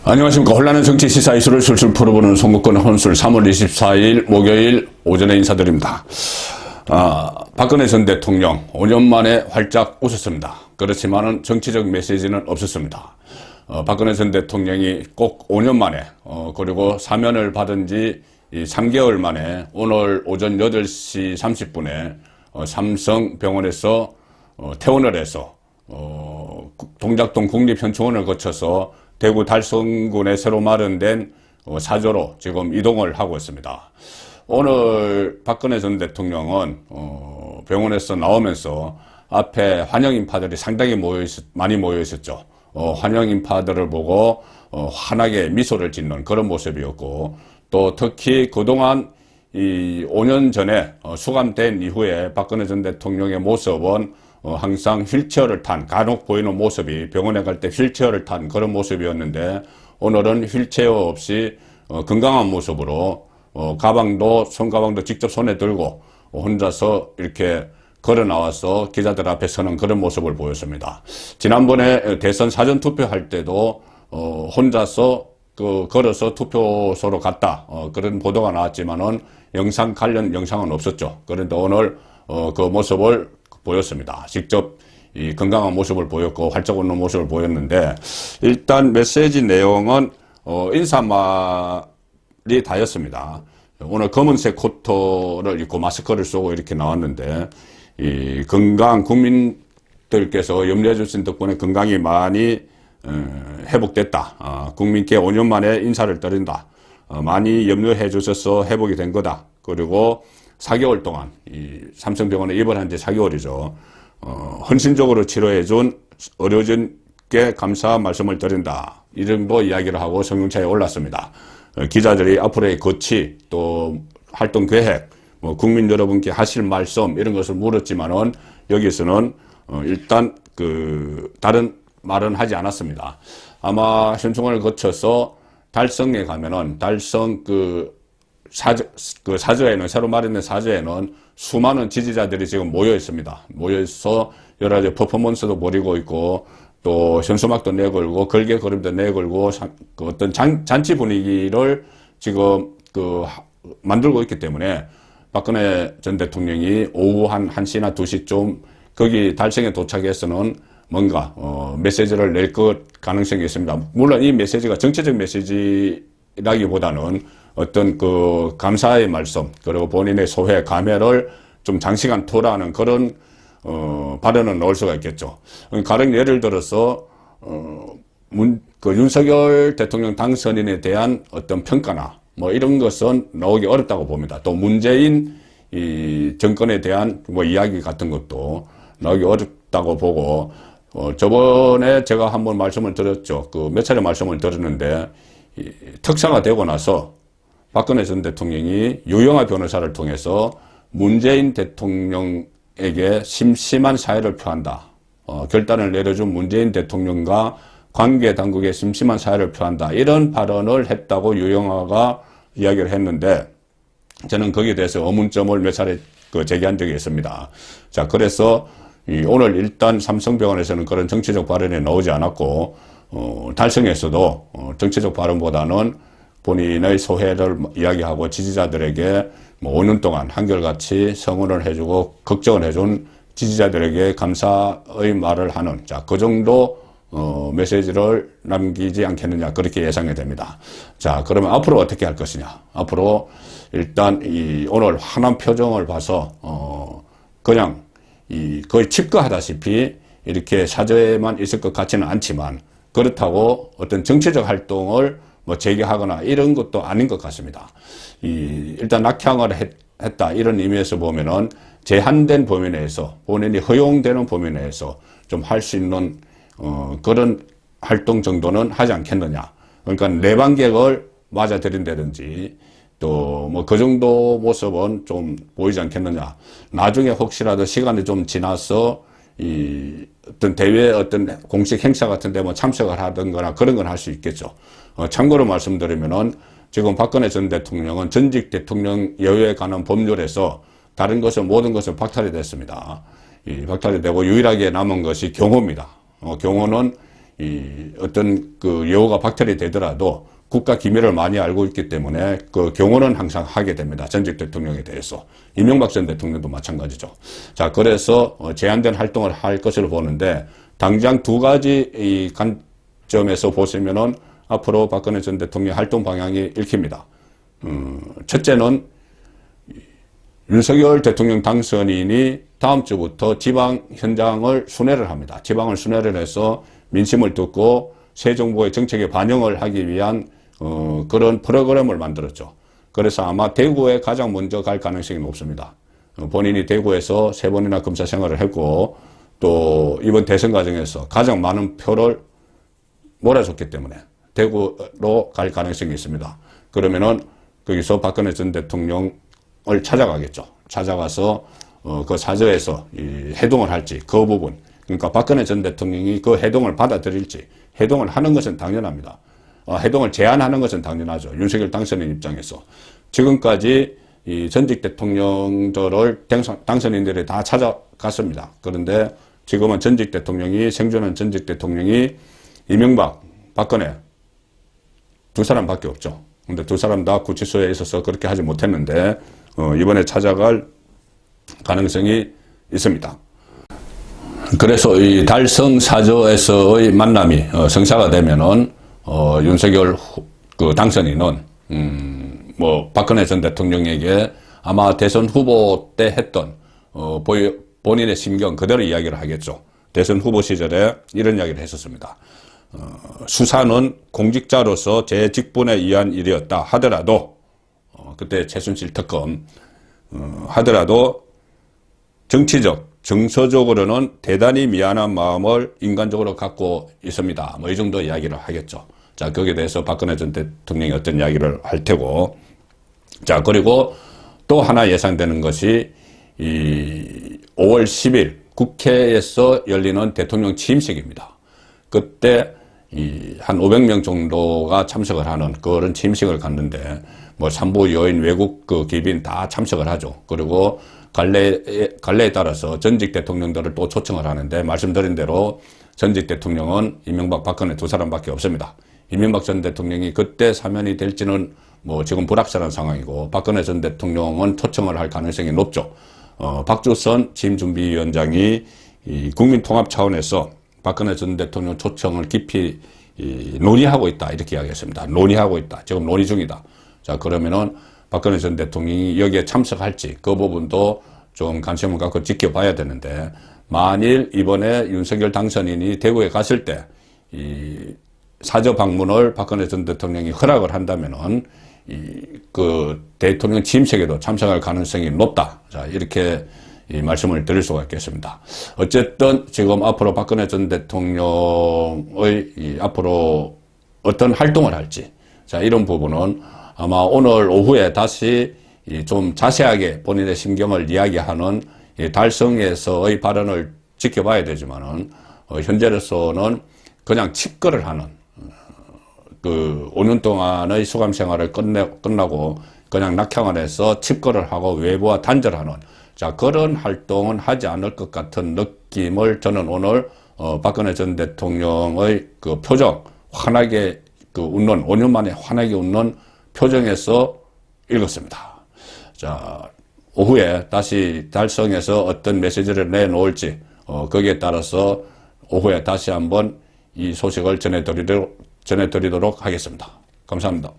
안녕하십니까. 혼란한 정치 시사 이슈를 술술 풀어보는 송국권 혼술 3월 24일 목요일 오전에 인사드립니다. 박근혜 전 대통령 5년 만에 활짝 웃었습니다. 그렇지만은 정치적 메시지는 없었습니다. 박근혜 전 대통령이 꼭 5년 만에 그리고 사면을 받은 지 3개월 만에 오늘 오전 8시 30분에 삼성병원에서 퇴원을 해서 동작동 국립현충원을 거쳐서 대구 달성군에 새로 마련된 사저로 지금 이동을 하고 있습니다. 오늘 박근혜 전 대통령은 병원에서 나오면서 앞에 환영 인파들이 상당히 많이 모여 있었죠. 환영 인파들을 보고 환하게 미소를 짓는 그런 모습이었고, 또 특히 그동안 이 5년 전에 수감된 이후에 박근혜 전 대통령의 모습은 항상 휠체어를 탄, 간혹 보이는 모습이 병원에 갈 때 휠체어를 탄 그런 모습이었는데, 오늘은 휠체어 없이 건강한 모습으로 가방도, 손가방도 직접 손에 들고 혼자서 이렇게 걸어 나와서 기자들 앞에 서는 그런 모습을 보였습니다. 지난번에 대선 사전 투표할 때도 혼자서 걸어서 투표소로 갔다, 그런 보도가 나왔지만은 관련 영상은 없었죠. 그런데 오늘 그 모습을 보였습니다. 직접 이 건강한 모습을 보였고 활짝 웃는 모습을 보였는데, 일단 메시지 내용은 인사말이 다였습니다. 오늘 검은색 코트를 입고 마스크를 쓰고 이렇게 나왔는데, 이 건강, 국민들께서 염려해 주신 덕분에 건강이 많이 회복됐다. 국민께 5년 만에 인사를 드린다. 많이 염려해 주셔서 회복이 된 거다. 그리고 4개월 동안 이 삼성병원에 입원한 지 4개월이죠. 헌신적으로 치료해준 의료진께 감사 말씀을 드린다. 이 정도 이야기를 하고 성명차에 올랐습니다. 기자들이 앞으로의 거치, 또 활동 계획, 국민 여러분께 하실 말씀 이런 것을 물었지만은 여기서는 일단 다른 말은 하지 않았습니다. 아마 현충원을 거쳐서 달성에 가면은 달성 사저에는, 새로 마련된 사저에는 수많은 지지자들이 지금 모여 있습니다. 모여서 여러 가지 퍼포먼스도 벌이고 있고, 또 현수막도 내걸고 걸개 그림도 내걸고 어떤 잔치 분위기를 지금 만들고 있기 때문에 박근혜 전 대통령이 오후 한 1시나 2시쯤 거기 달성에 도착해서는 뭔가 메시지를 낼 것 가능성이 있습니다. 물론 이 메시지가 정치적 메시지라기보다는 어떤 감사의 말씀, 그리고 본인의 소회, 감회를 좀 장시간 토로하는 그런 발언을 넣을 수가 있겠죠. 가령 예를 들어서 윤석열 대통령 당선인에 대한 어떤 평가나 이런 것은 나오기 어렵다고 봅니다. 또 문재인 이 정권에 대한 이야기 같은 것도 나오기 어렵다고 보고, 저번에 제가 한번 말씀을 드렸죠. 몇 차례 말씀을 드렸는데, 특사가 되고 나서 박근혜 전 대통령이 유영하 변호사를 통해서 문재인 대통령에게 심심한 사의를 표한다. 결단을 내려준 문재인 대통령과 관계 당국에 심심한 사의를 표한다. 이런 발언을 했다고 유영하가 이야기를 했는데, 저는 거기에 대해서 의문점을 몇 차례 제기한 적이 있습니다. 자, 그래서 오늘 일단 삼성병원에서는 그런 정치적 발언이 나오지 않았고, 달성에서도 정치적 발언보다는 본인의 소회를 이야기하고 지지자들에게 5년 동안 한결같이 성원을 해주고 걱정을 해준 지지자들에게 감사의 말을 하는, 자, 그 정도 메시지를 남기지 않겠느냐, 그렇게 예상이 됩니다. 자, 그러면 앞으로 어떻게 할 것이냐. 앞으로 일단 오늘 환한 표정을 봐서 그냥 거의 칩거하다시피 이렇게 사저에만 있을 것 같지는 않지만, 그렇다고 어떤 정치적 활동을 재개하거나 이런 것도 아닌 것 같습니다. 일단 낙향을 했다, 이런 의미에서 보면은 제한된 범위 내에서, 본인이 허용되는 범위 내에서 좀 할 수 있는 그런 활동 정도는 하지 않겠느냐. 그러니까 내방객을 맞아들인다든지 또 그 정도 모습은 좀 보이지 않겠느냐. 나중에 혹시라도 시간이 좀 지나서 어떤 대회, 어떤 공식 행사 같은 데 참석을 하든거나 그런 건 할 수 있겠죠. 참고로 말씀드리면은 지금 박근혜 전 대통령은 전직 대통령 여유에 관한 법률에서 다른 것은 모든 것은 박탈이 됐습니다. 박탈이 되고 유일하게 남은 것이 경호입니다. 경호는 어떤 그 예우가 박탈이 되더라도 국가 기밀을 많이 알고 있기 때문에 그 경호는 항상 하게 됩니다. 전직 대통령에 대해서. 이명박 전 대통령도 마찬가지죠. 자, 그래서 제한된 활동을 할 것으로 보는데, 당장 두 가지 이 관점에서 보시면은 앞으로 박근혜 전 대통령 활동 방향이 읽힙니다. 첫째는 윤석열 대통령 당선인이 다음 주부터 지방 현장을 순회를 합니다. 지방을 순회를 해서 민심을 듣고 새 정부의 정책에 반영을 하기 위한 그런 프로그램을 만들었죠. 그래서 아마 대구에 가장 먼저 갈 가능성이 높습니다. 본인이 대구에서 3번이나 검사 생활을 했고 또 이번 대선 과정에서 가장 많은 표를 몰아줬기 때문에 대구로 갈 가능성이 있습니다. 그러면은 거기서 박근혜 전 대통령을 찾아가겠죠. 찾아가서 그 사저에서 해동을 할지 그 부분, 그러니까 박근혜 전 대통령이 그 해동을 받아들일지. 해동을 하는 것은 당연합니다. 해동을 제안하는 것은 당연하죠. 윤석열 당선인 입장에서. 지금까지 이 전직 대통령들을 당선인들이 다 찾아갔습니다. 그런데 지금은 전직 대통령이, 생존한 전직 대통령이 이명박, 박근혜 두 사람밖에 없죠. 근데 두 사람 다 구치소에 있어서 그렇게 하지 못했는데 이번에 찾아갈 가능성이 있습니다. 그래서 이 달성 사저에서의 만남이 성사가 되면은 윤석열 그 당선인은 뭐 박근혜 전 대통령에게 아마 대선 후보 때 했던 본인의 심경 그대로 이야기를 하겠죠. 대선 후보 시절에 이런 이야기를 했었습니다. 수사는 공직자로서 제 직분에 의한 일이었다 하더라도 그때 최순실 특검 하더라도 정치적, 정서적으로는 대단히 미안한 마음을 인간적으로 갖고 있습니다. 뭐 이 정도 이야기를 하겠죠. 자, 거기에 대해서 박근혜 전 대통령이 어떤 이야기를 할 테고. 자, 그리고 또 하나 예상되는 것이 이 5월 10일 국회에서 열리는 대통령 취임식입니다. 그때 한 500명 정도가 참석을 하는 그런 취임식을 갔는데 뭐 산부 여인 외국 그 기빈 다 참석을 하죠. 그리고 관례에 따라서 전직 대통령들을 또 초청을 하는데 말씀드린 대로 전직 대통령은 이명박, 박근혜 두 사람밖에 없습니다. 이명박 전 대통령이 그때 사면이 될지는 뭐 지금 불확실한 상황이고 박근혜 전 대통령은 초청을 할 가능성이 높죠. 박주선 취임준비위원장이 이 국민통합 차원에서 박근혜 전 대통령 초청을 깊이 논의하고 있다 이렇게 이야기했습니다. 논의하고 있다. 지금 논의 중이다. 자, 그러면은 박근혜 전 대통령이 여기에 참석할지 그 부분도 좀 관심을 갖고 지켜봐야 되는데 만일 이번에 윤석열 당선인이 대구에 갔을 때 이 사저 방문을 박근혜 전 대통령이 허락을 한다면은 그 대통령 취임식에도 참석할 가능성이 높다. 자, 이렇게 말씀을 드릴 수가 있겠습니다. 어쨌든 지금 앞으로 박근혜 전 대통령의 앞으로 어떤 활동을 할지, 자, 이런 부분은 아마 오늘 오후에 다시 좀 자세하게 본인의 심경을 이야기하는 달성에서의 발언을 지켜봐야 되지만은 현재로서는 그냥 칩거를 하는 그 5년 동안의 수감 생활을 끝나고 그냥 낙향을 해서 칩거를 하고 외부와 단절하는 자, 그런 활동은 하지 않을 것 같은 느낌을 저는 오늘 박근혜 전 대통령의 그 표정, 환하게 그 웃는 5년 만에 환하게 웃는 표정에서 읽었습니다. 자, 오후에 다시 달성에서 어떤 메시지를 내놓을지 거기에 따라서 오후에 다시 한번 이 소식을 전해드리도록 하겠습니다. 감사합니다.